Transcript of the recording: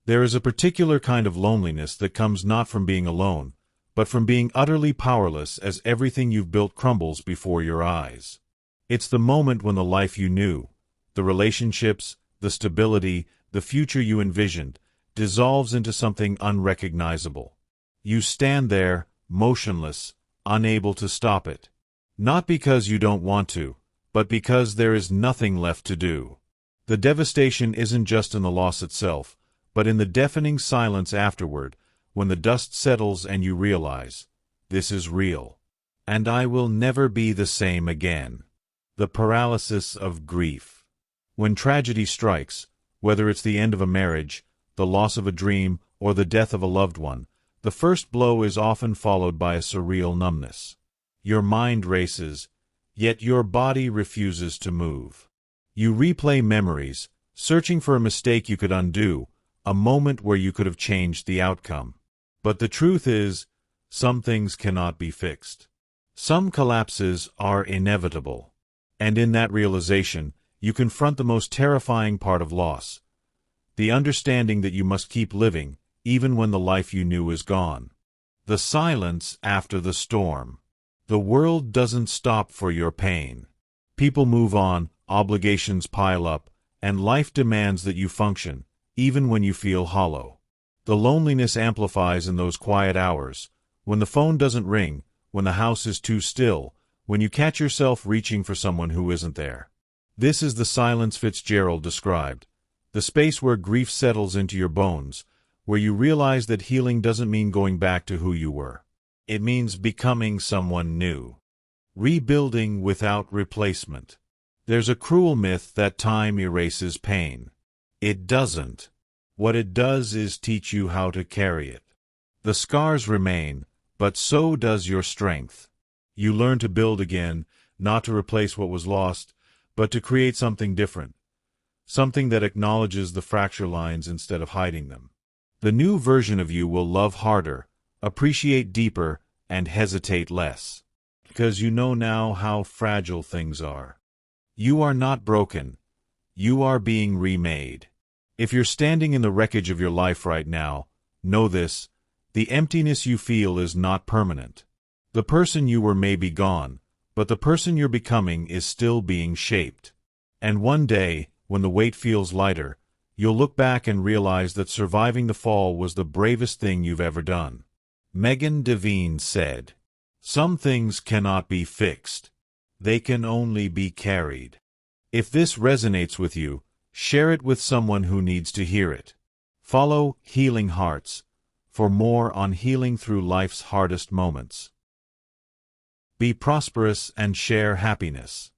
There is a particular kind of loneliness that comes not from being alone, but from being utterly powerless as everything you've built crumbles before your eyes. It's the moment when the life you knew, the relationships, the stability, the future you envisioned, dissolves into something unrecognizable. You stand there, motionless, unable to stop it. Not because you don't want to, but because there is nothing left to do. The devastation isn't just in the loss itself, but in the deafening silence afterward, when the dust settles and you realize, this is real, and I will never be the same again. The paralysis of grief. When tragedy strikes, whether it's the end of a marriage, the loss of a dream, or the death of a loved one, the first blow is often followed by a surreal numbness. Your mind races, yet your body refuses to move. You replay memories, searching for a mistake you could undo, a moment where you could have changed the outcome. But the truth is, some things cannot be fixed. Some collapses are inevitable. And in that realization, you confront the most terrifying part of loss, the understanding that you must keep living, even when the life you knew is gone. The silence after the storm. The world doesn't stop for your pain. People move on, obligations pile up, and life demands that you function, even when you feel hollow. The loneliness amplifies in those quiet hours, when the phone doesn't ring, when the house is too still, when you catch yourself reaching for someone who isn't there. This is the silence Fitzgerald described, the space where grief settles into your bones, where you realize that healing doesn't mean going back to who you were. It means becoming someone new. Rebuilding without replacement. There's a cruel myth that time erases pain. It doesn't. What it does is teach you how to carry it. The scars remain, but so does your strength. You learn to build again, not to replace what was lost, but to create something different. Something that acknowledges the fracture lines instead of hiding them. The new version of you will love harder, appreciate deeper, and hesitate less. Because you know now how fragile things are. You are not broken. You are being remade. If you're standing in the wreckage of your life right now, know this: the emptiness you feel is not permanent. The person you were may be gone, but the person you're becoming is still being shaped. And one day, when the weight feels lighter, you'll look back and realize that surviving the fall was the bravest thing you've ever done. Megan Devine said, "Some things cannot be fixed. They can only be carried." If this resonates with you, share it with someone who needs to hear it. Follow Healing Hearts for more on healing through life's hardest moments. Be prosperous and share happiness.